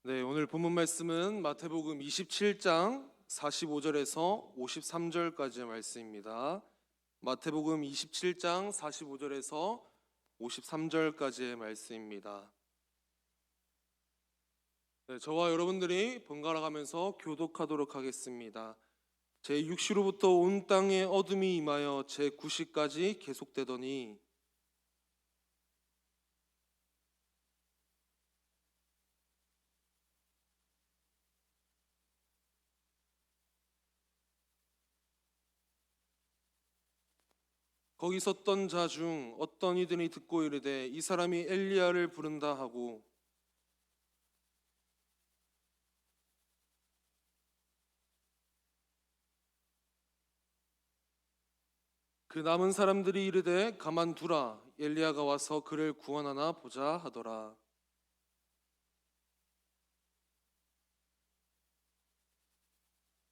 네, 오늘 본문 말씀은 마태복음 27장 45절에서 53절까지의 말씀입니다. 마태복음 27장 45절에서 53절까지의 말씀입니다. 네, 저와 여러분들이 번갈아 가면서 교독하도록 하겠습니다. 제6시로부터 온 땅에 어둠이 임하여 제9시까지 계속되더니 거기 섰던 자 중 어떤 이들이 듣고 이르되 이 사람이 엘리야를 부른다 하고 그 남은 사람들이 이르되 가만두라 엘리야가 와서 그를 구원하나 보자 하더라.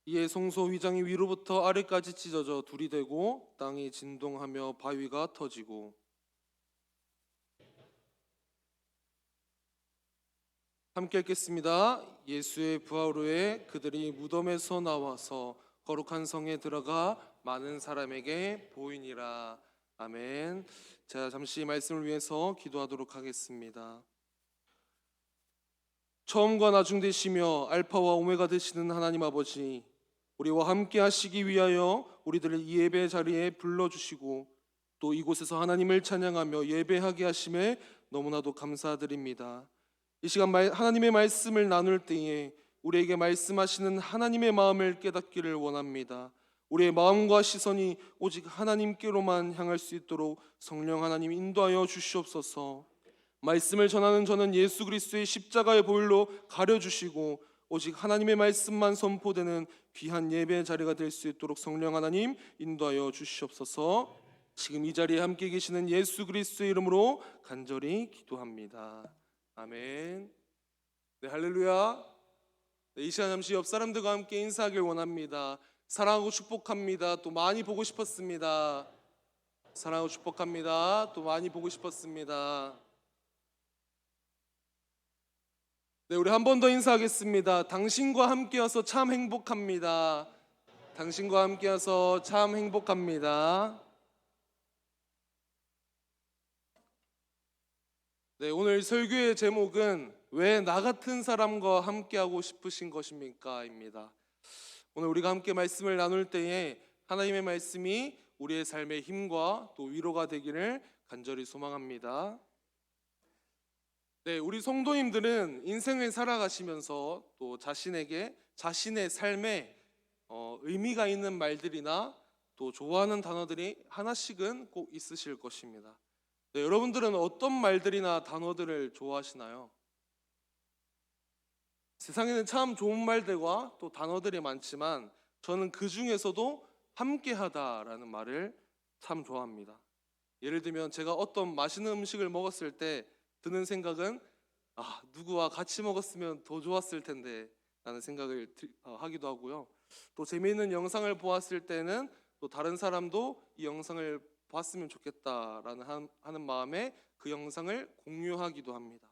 이에 성소 위장이 위로부터 아래까지 찢어져 둘이 되고 땅이 진동하며 바위가 터지고 함께 읽겠습니다. 예수의 부활 후에 그들이 무덤에서 나와서 거룩한 성에 들어가 많은 사람에게 보이니라. 아멘. 자, 잠시 말씀을 위해서 기도하도록 하겠습니다. 처음과 나중 되시며 알파와 오메가 되시는 하나님 아버지, 우리와 함께 하시기 위하여 우리들을 이 예배 자리에 불러주시고 또 이곳에서 하나님을 찬양하며 예배하게 하심에 너무나도 감사드립니다. 이 시간 하나님의 말씀을 나눌 때에 우리에게 말씀하시는 하나님의 마음을 깨닫기를 원합니다. 우리의 마음과 시선이 오직 하나님께로만 향할 수 있도록 성령 하나님 인도하여 주시옵소서. 말씀을 전하는 저는 예수 그리스도의 십자가의 보혈로 가려주시고 오직 하나님의 말씀만 선포되는 귀한 예배 자리가 될 수 있도록 성령 하나님 인도하여 주시옵소서. 지금 이 자리에 함께 계시는 예수 그리스도의 이름으로 간절히 기도합니다. 아멘. 네, 할렐루야. 네, 이 시간 잠시 옆 사람들과 함께 인사하길 원합니다. 사랑하고 축복합니다. 또 많이 보고 싶었습니다. 사랑하고 축복합니다. 또 많이 보고 싶었습니다. 네, 우리 한 번 더 인사하겠습니다. 당신과 함께여서 참 행복합니다. 당신과 함께여서 참 행복합니다. 네, 오늘 설교의 제목은 왜 나 같은 사람과 함께하고 싶으신 것입니까? 입니다. 오늘 우리가 함께 말씀을 나눌 때에 하나님의 말씀이 우리의 삶의 힘과 또 위로가 되기를 간절히 소망합니다. 네, 우리 성도님들은 인생을 살아가시면서 또 자신에게 자신의 삶에 의미가 있는 말들이나 또 좋아하는 단어들이 하나씩은 꼭 있으실 것입니다. 네, 여러분들은 어떤 말들이나 단어들을 좋아하시나요? 세상에는 참 좋은 말들과 또 단어들이 많지만 저는 그 중에서도 함께하다라는 말을 참 좋아합니다. 예를 들면 제가 어떤 맛있는 음식을 먹었을 때 드는 생각은 누구와 같이 먹었으면 더 좋았을 텐데 라는 생각을 하기도 하고요. 또 재미있는 영상을 보았을 때는 또 다른 사람도 이 영상을 봤으면 좋겠다라는 하는 마음에 그 영상을 공유하기도 합니다.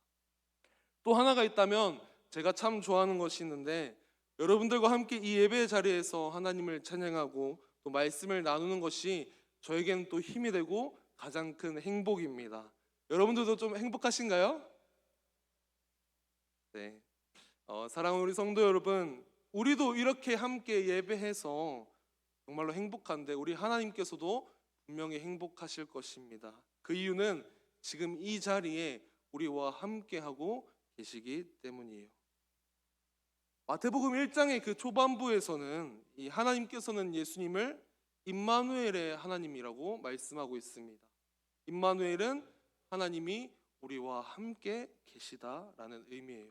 또 하나가 있다면 제가 참 좋아하는 것이 있는데 여러분들과 함께 이 예배 자리에서 하나님을 찬양하고 또 말씀을 나누는 것이 저에게는 또 힘이 되고 가장 큰 행복입니다. 여러분들도 좀 행복하신가요? 네. 사랑하는 우리 성도 여러분, 우리도 이렇게 함께 예배해서 정말로 행복한데 우리 하나님께서도 분명히 행복하실 것입니다. 그 이유는 지금 이 자리에 우리와 함께하고 계시기 때문이에요. 마태복음 1장의 그 초반부에서는 이 하나님께서는 예수님을 임마누엘의 하나님이라고 말씀하고 있습니다. 임마누엘은 하나님이 우리와 함께 계시다라는 의미예요.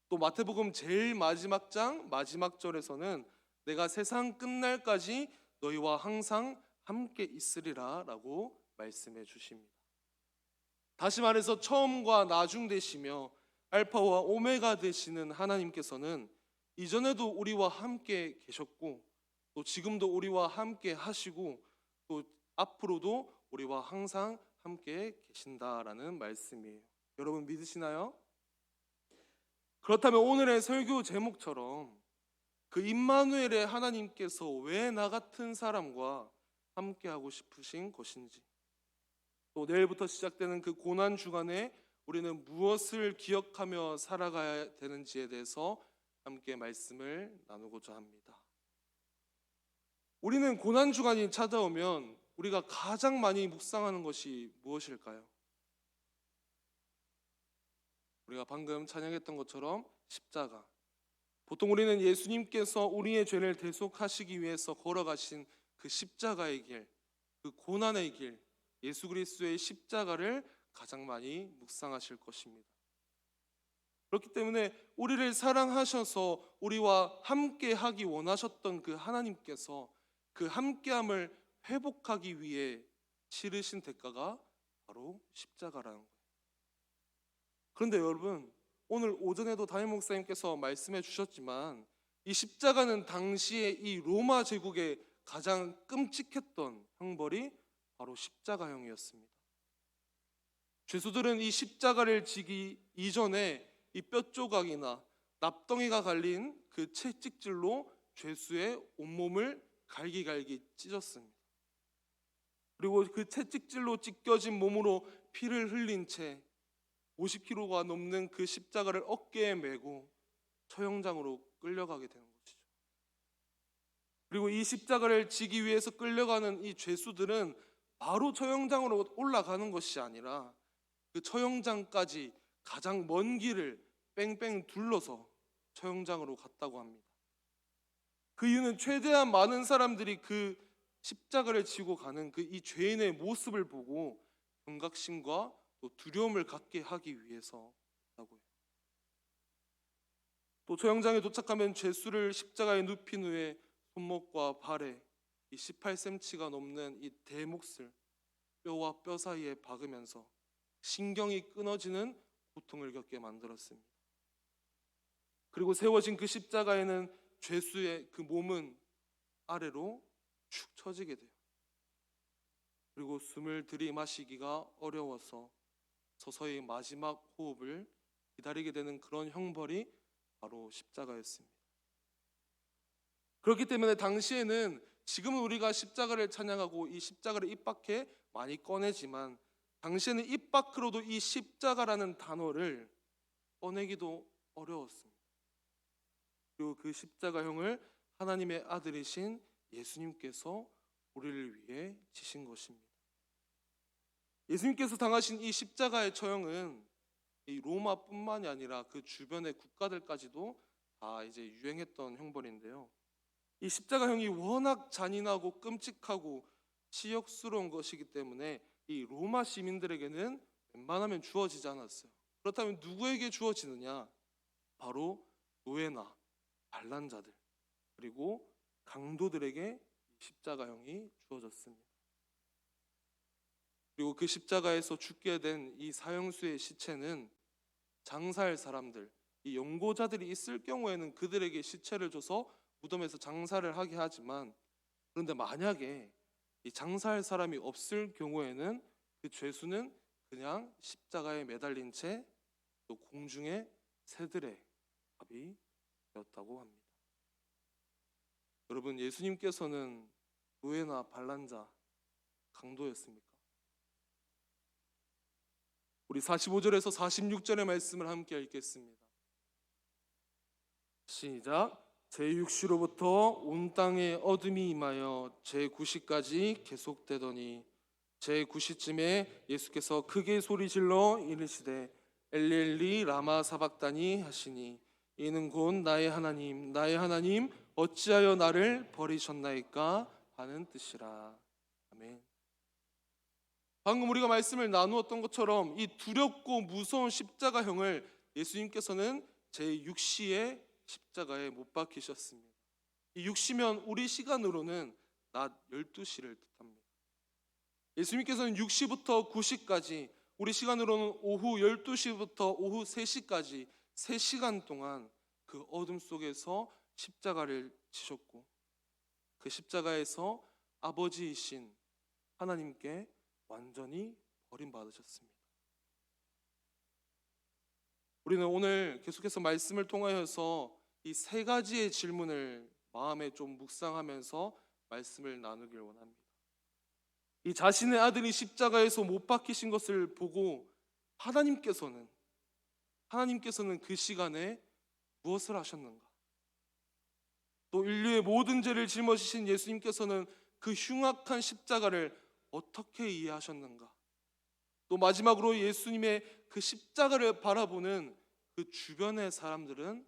또 마태복음 제일 마지막 장 마지막 절에서는 내가 세상 끝날까지 너희와 항상 함께 있으리라 라고 말씀해 주십니다. 다시 말해서 처음과 나중 되시며 알파와 오메가 되시는 하나님께서는 이전에도 우리와 함께 계셨고 또 지금도 우리와 함께 하시고 또 앞으로도 우리와 항상 함께 계신다라는 말씀이에요. 여러분 믿으시나요? 그렇다면 오늘의 설교 제목처럼 그 임마누엘의 하나님께서 왜 나 같은 사람과 함께하고 싶으신 것인지, 또 내일부터 시작되는 그 고난 주간에 우리는 무엇을 기억하며 살아가야 되는지에 대해서 함께 말씀을 나누고자 합니다. 우리는 고난 주간이 찾아오면 우리가 가장 많이 묵상하는 것이 무엇일까요? 우리가 방금 찬양했던 것처럼 십자가. 보통 우리는 예수님께서 우리의 죄를 대속하시기 위해서 걸어가신 그 십자가의 길, 그 고난의 길, 예수 그리스도의 십자가를 가장 많이 묵상하실 것입니다. 그렇기 때문에 우리를 사랑하셔서 우리와 함께 하기 원하셨던 그 하나님께서 그 함께함을 회복하기 위해 치르신 대가가 바로 십자가라는 거예요. 그런데 여러분, 오늘 오전에도 담임 목사님께서 말씀해 주셨지만 이 십자가는 당시에 이 로마 제국의 가장 끔찍했던 형벌이 바로 십자가형이었습니다. 죄수들은 이 십자가를 지기 이전에 이 뼈조각이나 납덩이가 갈린 그 채찍질로 죄수의 온몸을 갈기갈기 찢었습니다. 그리고 그 채찍질로 찢겨진 몸으로 피를 흘린 채 50kg가 넘는 그 십자가를 어깨에 메고 처형장으로 끌려가게 되는 것이죠. 그리고 이 십자가를 지기 위해서 끌려가는 이 죄수들은 바로 처형장으로 올라가는 것이 아니라 그 처형장까지 가장 먼 길을 뺑뺑 둘러서 처형장으로 갔다고 합니다. 그 이유는 최대한 많은 사람들이 그 십자가를 지고 가는 그 이 죄인의 모습을 보고 경각심과 또 두려움을 갖게 하기 위해서라고 해요. 또 처형장에 도착하면 죄수를 십자가에 눕힌 후에 손목과 발에 이 18cm가 넘는 이 대목을 뼈와 뼈 사이에 박으면서 신경이 끊어지는 고통을 겪게 만들었습니다. 그리고 세워진 그 십자가에는 죄수의 그 몸은 아래로 축 처지게 돼요. 그리고 숨을 들이마시기가 어려워서 서서히 마지막 호흡을 기다리게 되는 그런 형벌이 바로 십자가였습니다. 그렇기 때문에 당시에는 지금은 우리가 십자가를 찬양하고 이 십자가를 입 밖에 많이 꺼내지만 당시에는 입 밖으로도 이 십자가라는 단어를 꺼내기도 어려웠습니다. 그리고 그 십자가형을 하나님의 아들이신 예수님께서 우리를 위해 지신 것입니다. 예수님께서 당하신 이 십자가의 처형은 이 로마뿐만이 아니라 그 주변의 국가들까지도 다 이제 유행했던 형벌인데요. 이 십자가형이 워낙 잔인하고 끔찍하고 치욕스러운 것이기 때문에 이 로마 시민들에게는 웬만하면 주어지지 않았어요. 그렇다면 누구에게 주어지느냐? 바로 노예나 반란자들 그리고 강도들에게 십자가형이 주어졌습니다. 그리고 그 십자가에서 죽게 된 이 사형수의 시체는 장사할 사람들, 이 연고자들이 있을 경우에는 그들에게 시체를 줘서 무덤에서 장사를 하게 하지만, 그런데 만약에 이 장사할 사람이 없을 경우에는 그 죄수는 그냥 십자가에 매달린 채 또 공중에 새들의 밥이 되었다고 합니다. 여러분, 예수님께서는 노예나 반란자, 강도였습니까? 우리 45절에서 46절의 말씀을 함께 읽겠습니다. 시작. 제6시로부터 온 땅에 어둠이 임하여 제9시까지 계속되더니 제9시쯤에 예수께서 크게 소리질러 이르시되 엘리 엘리 라마 사박다니 하시니 이는 곧 나의 하나님 어찌하여 나를 버리셨나이까 하는 뜻이라. 아멘. 방금 우리가 말씀을 나누었던 것처럼 이 두렵고 무서운 십자가형을 예수님께서는 제6시에 십자가에 못 박히셨습니다. 이 6시면 우리 시간으로는 낮 12시를 뜻합니다. 예수님께서는 6시부터 9시까지, 우리 시간으로는 오후 12시부터 오후 3시까지 3시간 동안 그 어둠 속에서 십자가를 지셨고 그 십자가에서 아버지이신 하나님께 완전히 버림받으셨습니다. 우리는 오늘 계속해서 말씀을 통하여서 이 세 가지의 질문을 마음에 좀 묵상하면서 말씀을 나누길 원합니다. 이 자신의 아들이 십자가에서 못 박히신 것을 보고 하나님께서는 그 시간에 무엇을 하셨는가? 또 인류의 모든 죄를 짊어지신 예수님께서는 그 흉악한 십자가를 어떻게 이해하셨는가? 또 마지막으로 예수님의 그 십자가를 바라보는 그 주변의 사람들은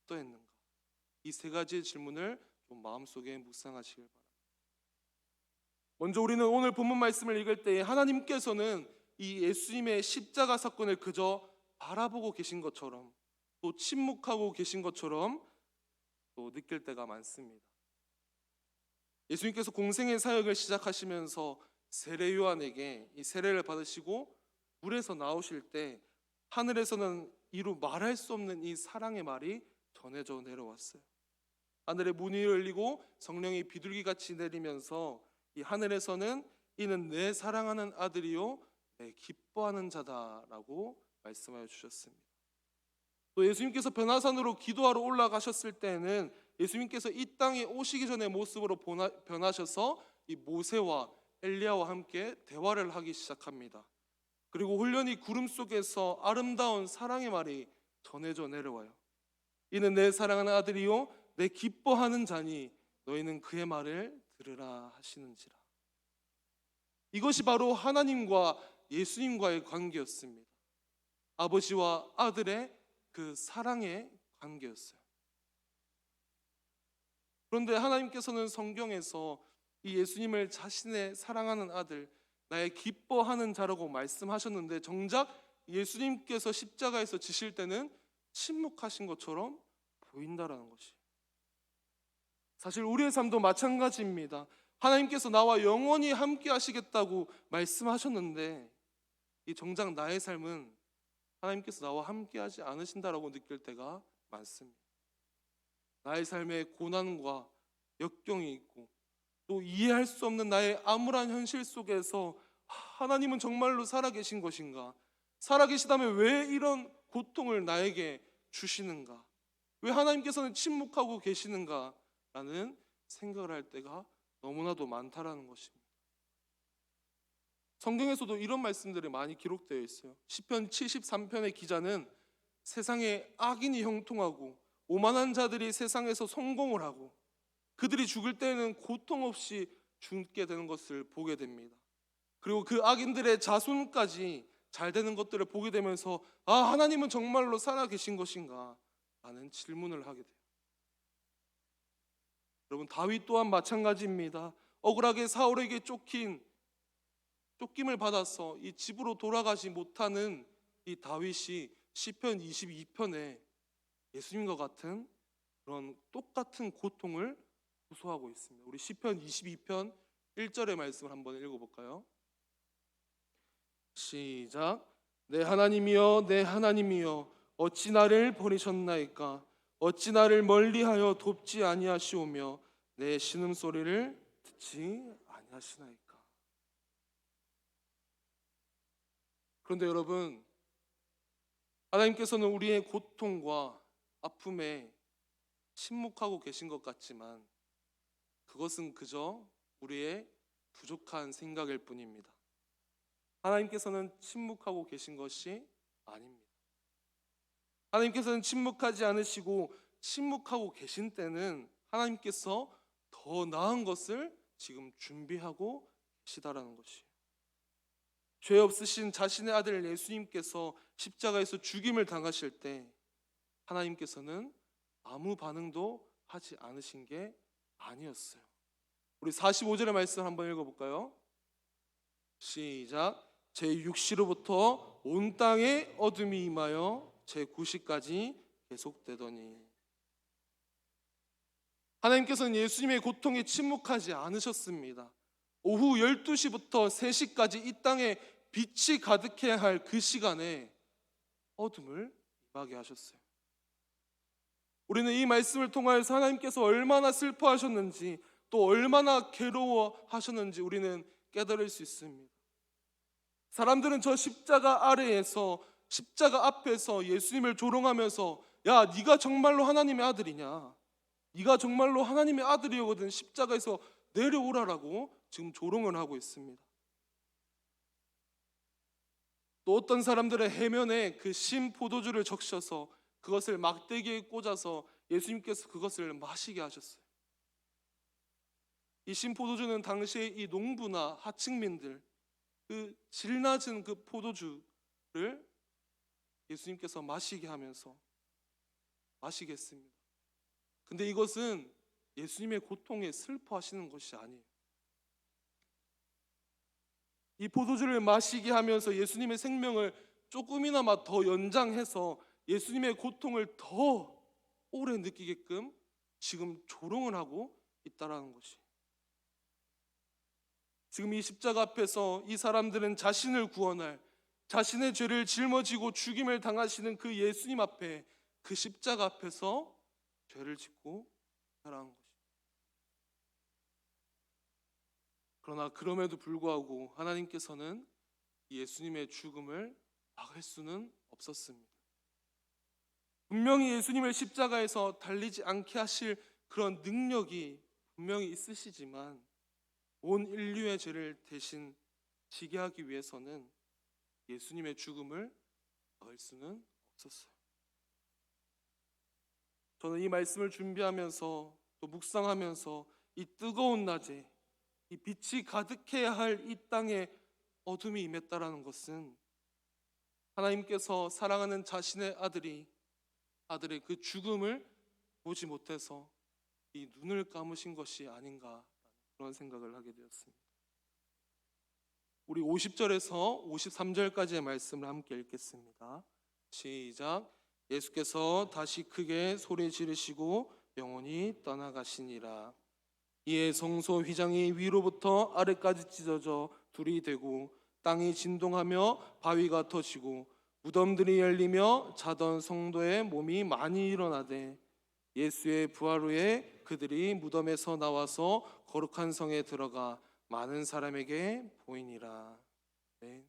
어떠했는가? 이 세 가지의 질문을 좀 마음속에 묵상하시길 바랍니다. 먼저 우리는 오늘 본문 말씀을 읽을 때 하나님께서는 이 예수님의 십자가 사건을 그저 바라보고 계신 것처럼, 또 침묵하고 계신 것처럼 또 느낄 때가 많습니다. 예수님께서 공생의 사역을 시작하시면서 세례 요한에게 이 세례를 받으시고 물에서 나오실 때 하늘에서는 이루 말할 수 없는 이 사랑의 말이 전해져 내려왔어요. 하늘의 문이 열리고 성령이 비둘기같이 내리면서 이 하늘에서는 이는 내 사랑하는 아들이요 내 기뻐하는 자다라고 말씀하여 주셨습니다. 또 예수님께서 변화산으로 기도하러 올라가셨을 때에는 예수님께서 이 땅에 오시기 전의 모습으로 변하셔서 이 모세와 엘리야와 함께 대화를 하기 시작합니다. 그리고 훈련이 구름 속에서 아름다운 사랑의 말이 전해져 내려와요. 이는 내 사랑하는 아들이요 내 기뻐하는 자니 너희는 그의 말을 들으라 하시는지라. 이것이 바로 하나님과 예수님과의 관계였습니다. 아버지와 아들의 그 사랑의 관계였어요. 그런데 하나님께서는 성경에서 이 예수님을 자신의 사랑하는 아들, 나의 기뻐하는 자라고 말씀하셨는데 정작 예수님께서 십자가에서 지실 때는 침묵하신 것처럼 보인다라는 것이. 사실 우리의 삶도 마찬가지입니다. 하나님께서 나와 영원히 함께 하시겠다고 말씀하셨는데 이 정작 나의 삶은 하나님께서 나와 함께 하지 않으신다라고 느낄 때가 많습니다. 나의 삶에 고난과 역경이 있고 또 이해할 수 없는 나의 암울한 현실 속에서 하나님은 정말로 살아계신 것인가? 살아계시다면 왜 이런 고통을 나에게 주시는가? 왜 하나님께서는 침묵하고 계시는가? 라는 생각을 할 때가 너무나도 많다라는 것입니다. 성경에서도 이런 말씀들이 많이 기록되어 있어요. 시편 73편의 기자는 세상에 악인이 형통하고 오만한 자들이 세상에서 성공을 하고 그들이 죽을 때에는 고통 없이 죽게 되는 것을 보게 됩니다. 그리고 그 악인들의 자손까지 잘 되는 것들을 보게 되면서 하나님은 정말로 살아계신 것인가? 라는 질문을 하게 돼요. 여러분, 다윗 또한 마찬가지입니다. 억울하게 사울에게 쫓김을 받아서 이 집으로 돌아가지 못하는 이 다윗이 시편 22편에 예수님과 같은 그런 똑같은 고통을 호소하고 있습니다. 우리 시편 22편 1절의 말씀을 한번 읽어볼까요? 시작. 내 하나님이여 내 하나님이여 어찌 나를 버리셨나이까? 어찌 나를 멀리하여 돕지 아니하시오며 내 신음소리를 듣지 아니하시나이까? 그런데 여러분, 하나님께서는 우리의 고통과 아픔에 침묵하고 계신 것 같지만 그것은 그저 우리의 부족한 생각일 뿐입니다. 하나님께서는 침묵하고 계신 것이 아닙니다. 하나님께서는 침묵하지 않으시고 침묵하고 계신 때는 하나님께서 더 나은 것을 지금 준비하고 계시다라는 것이에요. 죄 없으신 자신의 아들 예수님께서 십자가에서 죽임을 당하실 때 하나님께서는 아무 반응도 하지 않으신 게 아니었어요. 우리 45절의 말씀 한번 읽어볼까요? 시작. 제 6시로부터 온 땅에 어둠이 임하여 제 9시까지 계속되더니. 하나님께서는 예수님의 고통에 침묵하지 않으셨습니다. 오후 12시부터 3시까지 이 땅에 빛이 가득해야 할 그 시간에 어둠을 임하게 하셨어요. 우리는 이 말씀을 통하여서 하나님께서 얼마나 슬퍼하셨는지 또 얼마나 괴로워하셨는지 우리는 깨달을 수 있습니다. 사람들은 저 십자가 아래에서 십자가 앞에서 예수님을 조롱하면서 야, 네가 정말로 하나님의 아들이냐? 네가 정말로 하나님의 아들이거든 십자가에서 내려오라라고 지금 조롱을 하고 있습니다. 또 어떤 사람들은 해면에 그 신 포도주를 적셔서 그것을 막대기에 꽂아서 예수님께서 그것을 마시게 하셨어요. 이 신 포도주는 당시에 이 농부나 하층민들 그 질 낮은 그 포도주를 예수님께서 마시게 하면서 마시게 했습니다. 근데 이것은 예수님의 고통에 슬퍼하시는 것이 아니에요. 이 포도주를 마시게 하면서 예수님의 생명을 조금이나마 더 연장해서 예수님의 고통을 더 오래 느끼게끔 지금 조롱을 하고 있다라는 것이. 지금 이 십자가 앞에서 이 사람들은 자신을 구원할, 자신의 죄를 짊어지고 죽임을 당하시는 그 예수님 앞에, 그 십자가 앞에서 죄를 짓고 살아간 것이. 그러나 그럼에도 불구하고 하나님께서는 예수님의 죽음을 막을 수는 없었습니다. 분명히 예수님을 십자가에서 달리지 않게 하실 그런 능력이 분명히 있으시지만 온 인류의 죄를 대신 지게 하기 위해서는 예수님의 죽음을 막을 수는 없었어요. 저는 이 말씀을 준비하면서 또 묵상하면서 이 뜨거운 낮에 이 빛이 가득해야 할 이 땅에 어둠이 임했다라는 것은 하나님께서 사랑하는 자신의 아들의 그 죽음을 보지 못해서 이 눈을 감으신 것이 아닌가 그런 생각을 하게 되었습니다. 우리 50절에서 53절까지의 말씀을 함께 읽겠습니다. 시작. 예수께서 다시 크게 소리 지르시고 영원히 떠나가시니라. 이에 성소 휘장이 위로부터 아래까지 찢어져 둘이 되고 땅이 진동하며 바위가 터지고 무덤들이 열리며 자던 성도의 몸이 많이 일어나되 예수의 부활 후에 그들이 무덤에서 나와서 거룩한 성에 들어가 많은 사람에게 보이니라. 네.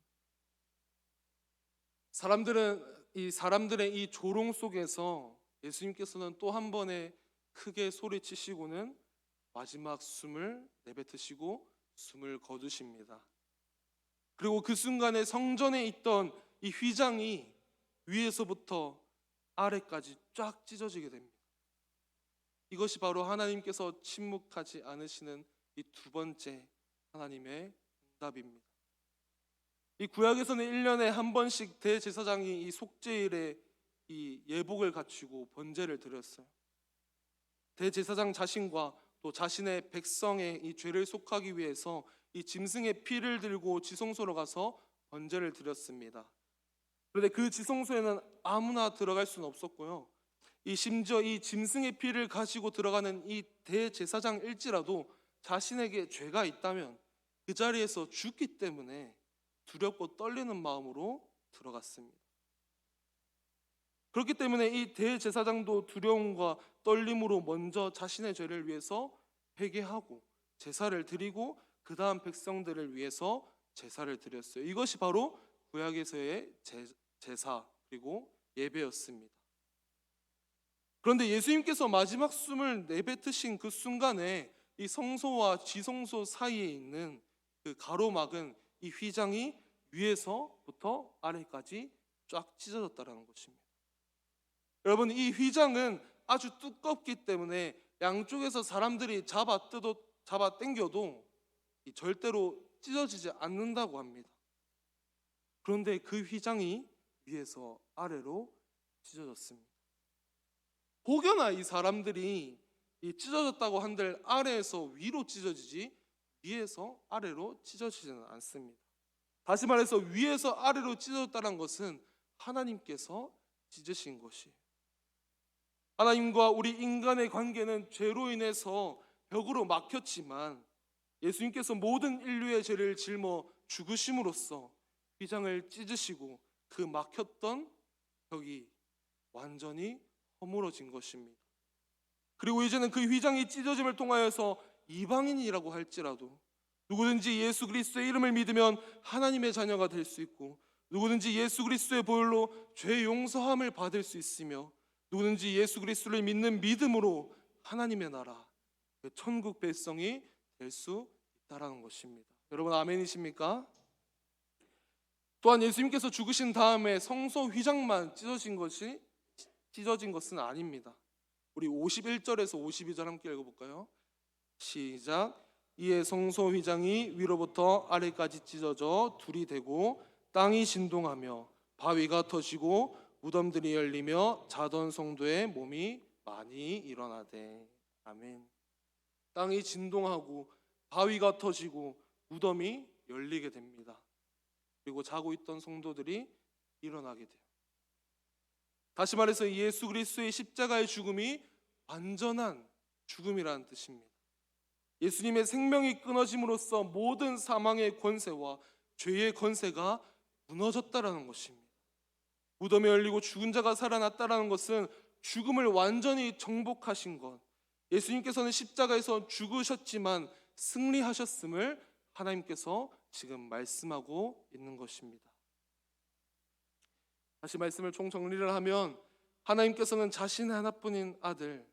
사람들의 이 조롱 속에서 예수님께서는 또 한 번에 크게 소리치시고는 마지막 숨을 내뱉으시고 숨을 거두십니다. 그리고 그 순간에 성전에 있던 이 휘장이 위에서부터 아래까지 쫙 찢어지게 됩니다. 이것이 바로 하나님께서 침묵하지 않으시는 이 두 번째 하나님의 응답입니다. 이 구약에서는 1년에 한 번씩 대제사장이 이 속죄일에 이 예복을 갖추고 번제를 드렸어요. 대제사장 자신과 또 자신의 백성의 이 죄를 속하기 위해서 이 짐승의 피를 들고 지성소로 가서 번제를 드렸습니다. 그런데 그 지성소에는 아무나 들어갈 수는 없었고요. 심지어 이 짐승의 피를 가지고 들어가는 이 대제사장일지라도 자신에게 죄가 있다면 그 자리에서 죽기 때문에 두렵고 떨리는 마음으로 들어갔습니다. 그렇기 때문에 이 대제사장도 두려움과 떨림으로 먼저 자신의 죄를 위해서 회개하고 제사를 드리고 그 다음 백성들을 위해서 제사를 드렸어요. 이것이 바로 구약에서의 제사 그리고 예배였습니다. 그런데 예수님께서 마지막 숨을 내뱉으신 그 순간에 이 성소와 지성소 사이에 있는 그 가로막은 이 휘장이 위에서부터 아래까지 쫙 찢어졌다는 것입니다. 여러분, 이 휘장은 아주 두껍기 때문에 양쪽에서 사람들이 잡아 당겨도 절대로 찢어지지 않는다고 합니다. 그런데 그 휘장이 위에서 아래로 찢어졌습니다. 혹여나 이 사람들이 찢어졌다고 한들 아래에서 위로 찢어지지 위에서 아래로 찢어지지는 않습니다. 다시 말해서 위에서 아래로 찢어졌다는 것은 하나님께서 찢으신 것이에요. 하나님과 우리 인간의 관계는 죄로 인해서 벽으로 막혔지만 예수님께서 모든 인류의 죄를 짊어 죽으심으로써 휘장을 찢으시고 그 막혔던 벽이 완전히 허물어진 것입니다. 그리고 이제는 그 휘장이 찢어짐을 통하여서 이방인이라고 할지라도 누구든지 예수 그리스도의 이름을 믿으면 하나님의 자녀가 될 수 있고 누구든지 예수 그리스도의 보혈로 죄 용서함을 받을 수 있으며 누구든지 예수 그리스도를 믿는 믿음으로 하나님의 나라, 천국 백성이 될 수 있다라는 것입니다. 여러분 아멘이십니까? 또한 예수님께서 죽으신 다음에 성소 휘장만 찢어진 것은 아닙니다. 우리 51절에서 52절 함께 읽어볼까요? 시작. 이에 성소 휘장이 위로부터 아래까지 찢어져 둘이 되고 땅이 진동하며 바위가 터지고 무덤들이 열리며 자던 성도의 몸이 많이 일어나되. 아멘. 땅이 진동하고 바위가 터지고 무덤이 열리게 됩니다. 그리고 자고 있던 성도들이 일어나게 돼요. 다시 말해서 예수 그리스도의 십자가의 죽음이 완전한 죽음이라는 뜻입니다. 예수님의 생명이 끊어짐으로써 모든 사망의 권세와 죄의 권세가 무너졌다라는 것입니다. 무덤이 열리고 죽은 자가 살아났다라는 것은 죽음을 완전히 정복하신 것, 예수님께서는 십자가에서 죽으셨지만 승리하셨음을 하나님께서 지금 말씀하고 있는 것입니다. 다시 말씀을 총정리를 하면 하나님께서는 자신의 하나뿐인 아들,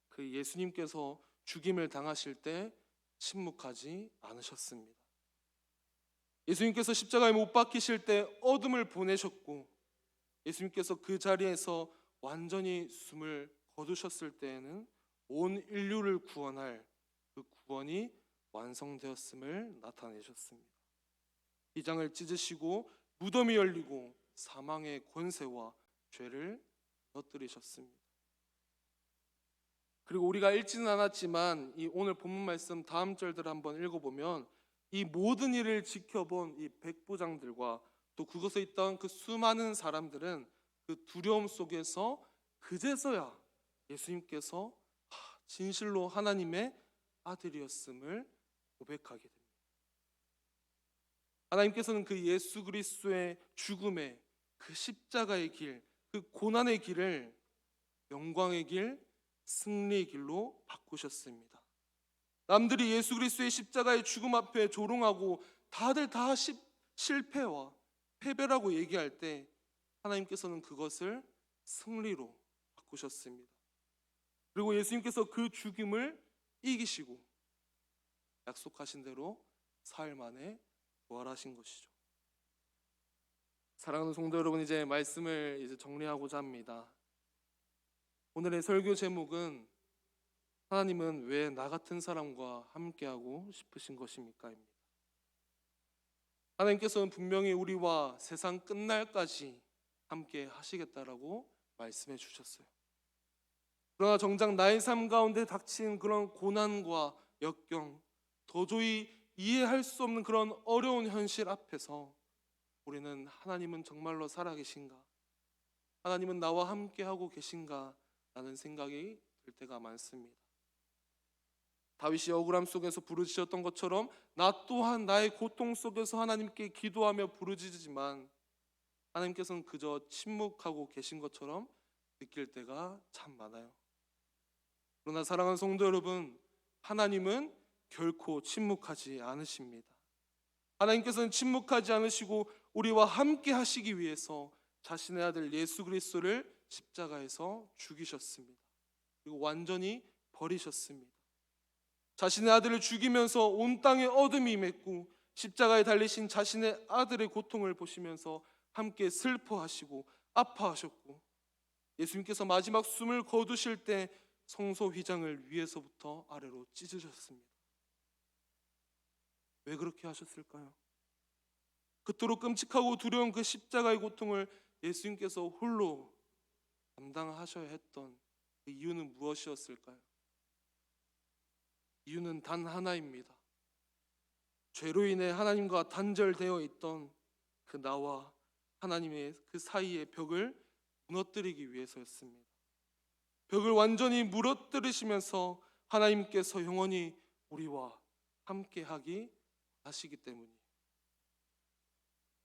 그 예수님께서 죽임을 당하실 때 침묵하지 않으셨습니다. 예수님께서 십자가에 못 박히실 때 어둠을 보내셨고 예수님께서 그 자리에서 완전히 숨을 거두셨을 때에는 온 인류를 구원할 그 구원이 완성되었음을 나타내셨습니다. 휘장을 찢으시고 무덤이 열리고 사망의 권세와 죄를 무너뜨리셨습니다. 그리고 우리가 읽지는 않았지만 이 오늘 본문 말씀 다음 절들을 한번 읽어보면 이 모든 일을 지켜본 이 백부장들과 또 그곳에 있던 그 수많은 사람들은 그 두려움 속에서 그제서야 예수님께서 진실로 하나님의 아들이었음을 고백하게 됩니다. 하나님께서는 그 예수 그리스도의 죽음의 그 십자가의 길, 그 고난의 길을 영광의 길, 승리의 길로 바꾸셨습니다. 남들이 예수 그리스도의 십자가의 죽음 앞에 조롱하고 다들 다 실패와 패배라고 얘기할 때 하나님께서는 그것을 승리로 바꾸셨습니다. 그리고 예수님께서 그 죽음을 이기시고 약속하신 대로 사흘 만에 부활하신 것이죠. 사랑하는 성도 여러분, 이제 말씀을 정리하고자 합니다. 오늘의 설교 제목은 하나님은 왜 나 같은 사람과 함께하고 싶으신 것입니까? 입니다. 하나님께서는 분명히 우리와 세상 끝날까지 함께 하시겠다라고 말씀해 주셨어요. 그러나 정작 나의 삶 가운데 닥친 그런 고난과 역경, 도저히 이해할 수 없는 그런 어려운 현실 앞에서 우리는 하나님은 정말로 살아계신가? 하나님은 나와 함께하고 계신가? 라는 생각이 들 때가 많습니다. 다윗이 억울함 속에서 부르짖었던 것처럼 나 또한 나의 고통 속에서 하나님께 기도하며 부르짖지만 하나님께서는 그저 침묵하고 계신 것처럼 느낄 때가 참 많아요. 그러나 사랑하는 성도 여러분, 하나님은 결코 침묵하지 않으십니다. 하나님께서는 침묵하지 않으시고 우리와 함께 하시기 위해서 자신의 아들 예수 그리스도를 십자가에서 죽이셨습니다. 그리고 완전히 버리셨습니다. 자신의 아들을 죽이면서 온 땅에 어둠이 임했고 십자가에 달리신 자신의 아들의 고통을 보시면서 함께 슬퍼하시고 아파하셨고 예수님께서 마지막 숨을 거두실 때 성소 휘장을 위에서부터 아래로 찢으셨습니다. 왜 그렇게 하셨을까요? 그토록 끔찍하고 두려운 그 십자가의 고통을 예수님께서 홀로 감당하셔야 했던 그 이유는 무엇이었을까요? 이유는 단 하나입니다. 죄로 인해 하나님과 단절되어 있던 그 나와 하나님의 그 사이의 벽을 무너뜨리기 위해서였습니다. 벽을 완전히 무너뜨리시면서 하나님께서 영원히 우리와 함께하기 하시기 때문이에요.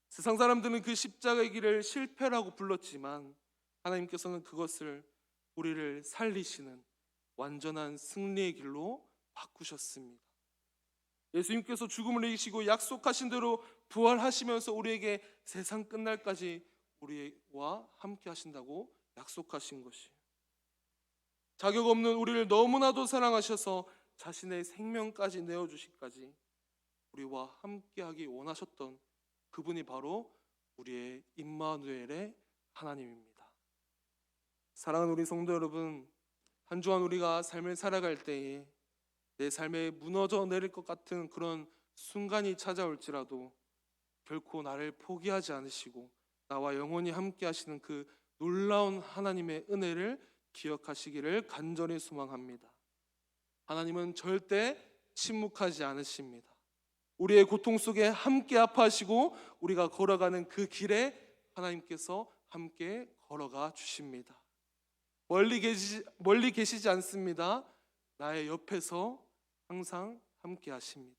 세상 사람들은 그 십자가의 길을 실패라고 불렀지만 하나님께서는 그것을 우리를 살리시는 완전한 승리의 길로 바꾸셨습니다. 예수님께서 죽음을 이기시고 약속하신 대로 부활하시면서 우리에게 세상 끝날까지 우리와 함께 하신다고 약속하신 것이, 자격 없는 우리를 너무나도 사랑하셔서 자신의 생명까지 내어주시기까지 우리와 함께하기 원하셨던 그분이 바로 우리의 임마누엘의 하나님입니다. 사랑하는 우리 성도 여러분, 한 주간 우리가 삶을 살아갈 때에 내 삶에 무너져 내릴 것 같은 그런 순간이 찾아올지라도 결코 나를 포기하지 않으시고 나와 영원히 함께 하시는 그 놀라운 하나님의 은혜를 기억하시기를 간절히 소망합니다. 하나님은 절대 침묵하지 않으십니다. 우리의 고통 속에 함께 아파하시고 우리가 걸어가는 그 길에 하나님께서 함께 걸어가 주십니다. 멀리 계시지 않습니다. 나의 옆에서 항상 함께 하십니다.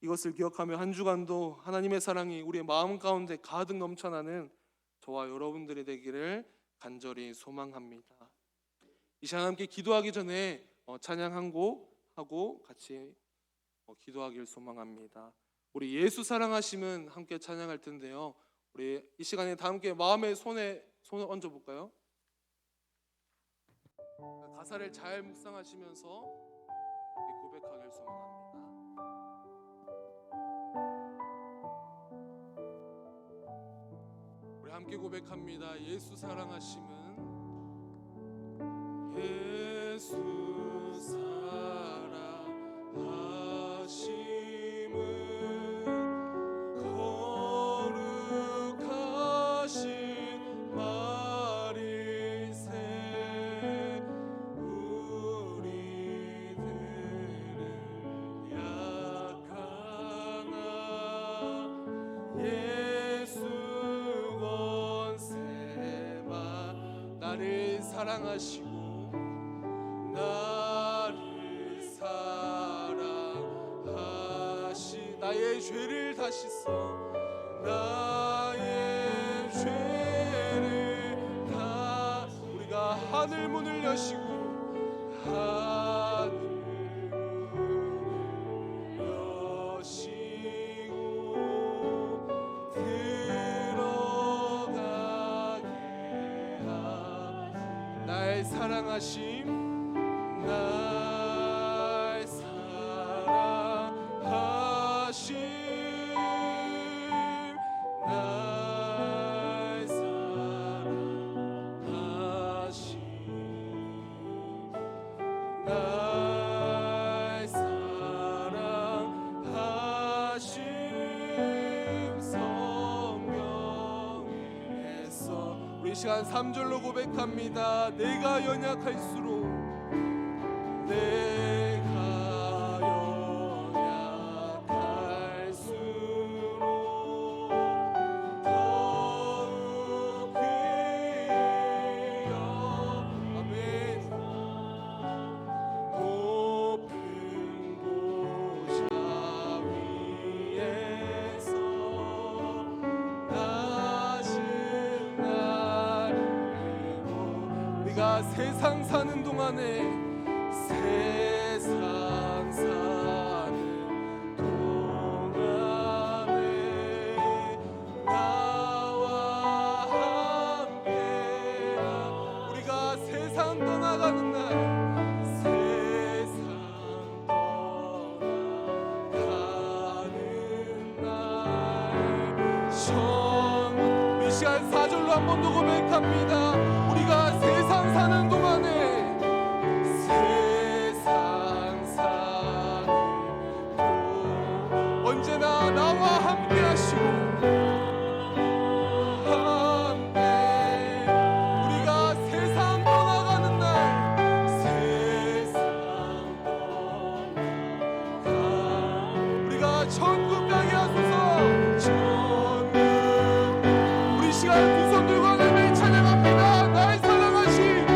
이것을 기억하며 한 주간도 하나님의 사랑이 우리의 마음 가운데 가득 넘쳐나는 저와 여러분들이 되기를 간절히 소망합니다. 이 시간 함께 기도하기 전에 찬양 한 곡 하고 같이 기도하길 소망합니다. 우리 예수 사랑하심은 함께 찬양할 텐데요. 우리 이 시간에 다 함께 마음의 손을 얹어 볼까요? 가사를 잘 묵상하시면서 고백하길 소망합니다. 우리 함께 고백합니다. 예수 사랑하심은, 예수 사랑하심은 거룩하신 마리새 우리들을 약하나 예수 권세만 나를 사랑하시고 나를 사랑하시 나의 죄를 다 씻어 나의 죄를 다 우리가 하늘 문을 여시고 하늘 문을 여시고 들어가게 하시 날 사랑하심 날 사랑하심 날 사랑하심 날 사랑하심 성령에서 우리 시간 3절로 고백합니다. 내가 연약할수록 내가 연약할수록 더욱 귀여 아멘 높은 보좌 위에서 낮은 나를 우리가 세상 사는 동안에 세상 사는 동안에 나와 함께 우리가 세상 떠나가는 날 세상 떠나가는 날 이 시간 4절로 한 번 더 고백합니다. 우리가 세상 사는 동안에 언제나 나와 함께 하시고 함께 우리가 세상 떠나가는 날 세상 떠나가 우리가 천국 가게 하소서. 천국 우리 시간 두 손 들고 하나님을 찬양합니다. 날 사랑하신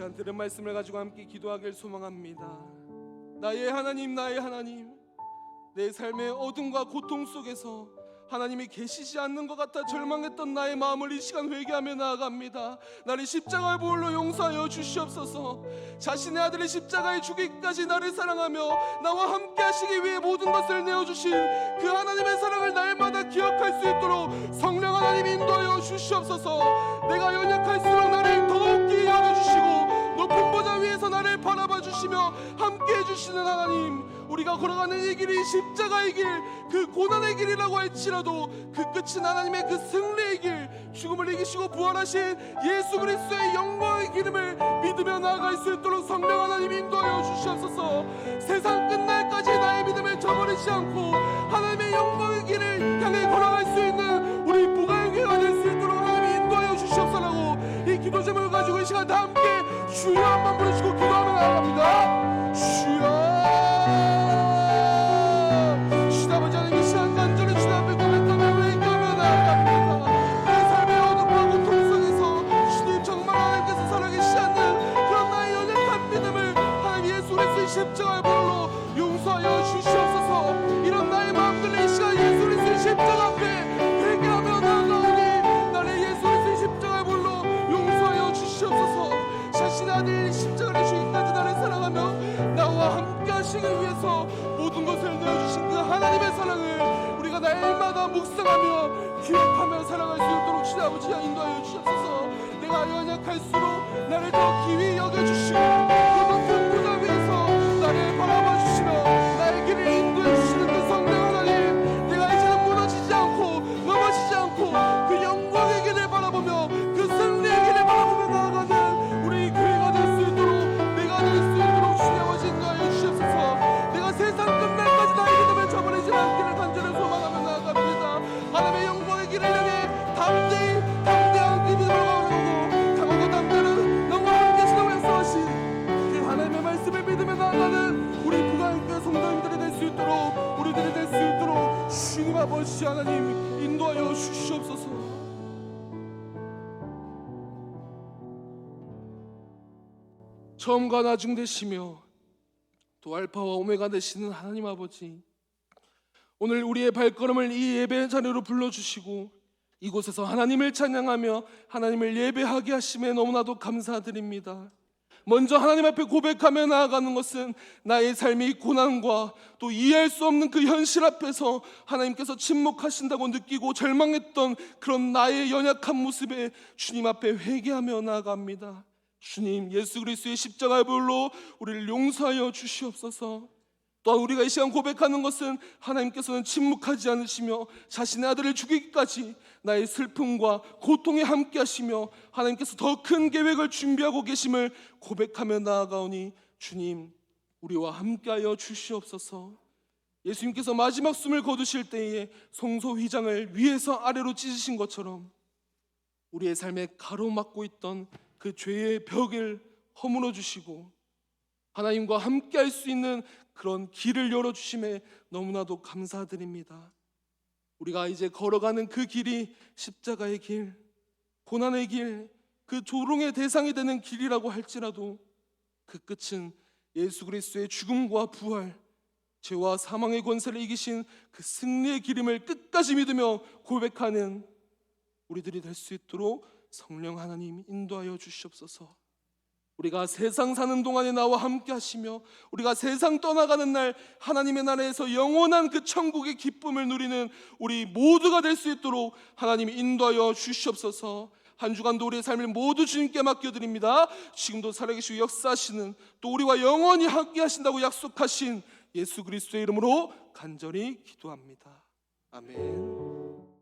시간 들은 말씀을 가지고 함께 기도하길 소망합니다. 나의 하나님, 나의 하나님, 내 삶의 어둠과 고통 속에서 하나님이 계시지 않는 것 같아 절망했던 나의 마음을 이 시간 회개하며 나아갑니다. 나를 십자가의 보혈로 용서하여 주시옵소서. 자신의 아들의 십자가에 죽이기까지 나를 사랑하며 나와 함께 하시기 위해 모든 것을 내어주신 그 하나님의 사랑을 날마다 기억할 수 있도록 성령 하나님 인도하여 주시옵소서. 내가 연약할수록 나를 더욱이 여겨주시고 높은 보좌 위에서 나를 바라봐 주시며 함께 해주시는 하나님, 우리가 걸어가는 이 길이 십자가의 길, 그 고난의 길이라고 할지라도 그 끝은 하나님의 그 승리의 길, 죽음을 이기시고 부활하신 예수 그리스도의 영광의 기름을 믿으며 나아갈 수 있도록 성령 하나님 인도하여 주시옵소서. 세상 끝날까지 나의 믿음을 저버리지 않고 하나님의 영광의 길을 향해 걸어갈 수 있는 우리 부가영계가 될 수 있도록 하나님 인도하여 주시옵소서라고 이 기도 제목을 가지고 이 시간 다 함께 주여 한번 부르시고 기도하며 나아갑니다. 주여, 십자가의 보혈로 용서하여 주시옵소서. 이런 나의 마음들을 이 시간 예수 그리스도의 십자가 앞에 회개하며 나아가오니 나를 예수 그리스도의 십자가의 보혈로 용서하여 주시옵소서. 자신의 아들 십자가를 주기까지 나를 사랑하며 나와 함께 하시기 위해서 모든 것을 내어주신 그 하나님의 사랑을 우리가 날마다 묵상하며 기억하며 살아갈 수 있도록 주님 아버지 인도하여 주시옵소서. 내가 연약할수록 나를 더 기히 여겨주시고 그 높은 보좌 위에서 나를 바라봐 주시며 나의 길을 인도해 주시는 그 성령 하나님, 내가 이제는 무너지지 않고 넘어지지 않고 그 영광의 길을 바라보며 그 승리의 길을 바라보며 나아가는 우리 교회가 될 수 있도록, 내가 될 수 있도록 주님 아버지 인도하여 주시옵소서. 내가 세상 끝날까지 나의 믿음을 저버리지 않기를 간절히 소망하며 나아갑니다. 하나님의 영광의 길을 향해 담대한 그 믿음으로 나아가고 강하고 담대한 너무 함께 하시다고 약속하신 그 하나님의 말씀을 믿으며 나아가는 우리 부가교회 성도님들이 될 수 있도록, 우리들이 될 수 있도록 주님 아버지 하나님 인도하여 주시옵소서. 처음과 나중 되시며 또 알파와 오메가 되시는 하나님 아버지, 오늘 우리의 발걸음을 이 예배 자리로 불러주시고 이곳에서 하나님을 찬양하며 하나님을 예배하게 하심에 너무나도 감사드립니다. 먼저 하나님 앞에 고백하며 나아가는 것은 나의 삶이 고난과 또 이해할 수 없는 그 현실 앞에서 하나님께서 침묵하신다고 느끼고 절망했던 그런 나의 연약한 모습에 주님 앞에 회개하며 나아갑니다. 주님, 예수 그리스도의 십자가의 보혈로 우리를 용서하여 주시옵소서. 또한 우리가 이 시간 고백하는 것은 하나님께서는 침묵하지 않으시며 자신의 아들을 죽이기까지 나의 슬픔과 고통에 함께 하시며 하나님께서 더 큰 계획을 준비하고 계심을 고백하며 나아가오니 주님, 우리와 함께하여 주시옵소서. 예수님께서 마지막 숨을 거두실 때에 성소 휘장을 위에서 아래로 찢으신 것처럼 우리의 삶에 가로막고 있던 그 죄의 벽을 허물어 주시고 하나님과 함께할 수 있는 그런 길을 열어주심에 너무나도 감사드립니다. 우리가 이제 걸어가는 그 길이 십자가의 길, 고난의 길, 그 조롱의 대상이 되는 길이라고 할지라도 그 끝은 예수 그리스도의 죽음과 부활, 죄와 사망의 권세를 이기신 그 승리의 길임을 끝까지 믿으며 고백하는 우리들이 될 수 있도록 성령 하나님 인도하여 주시옵소서. 우리가 세상 사는 동안에 나와 함께 하시며 우리가 세상 떠나가는 날 하나님의 나라에서 영원한 그 천국의 기쁨을 누리는 우리 모두가 될 수 있도록 하나님이 인도하여 주시옵소서. 한 주간도 우리의 삶을 모두 주님께 맡겨드립니다. 지금도 살아계시고 역사하시는, 또 우리와 영원히 함께 하신다고 약속하신 예수 그리스도의 이름으로 간절히 기도합니다. 아멘.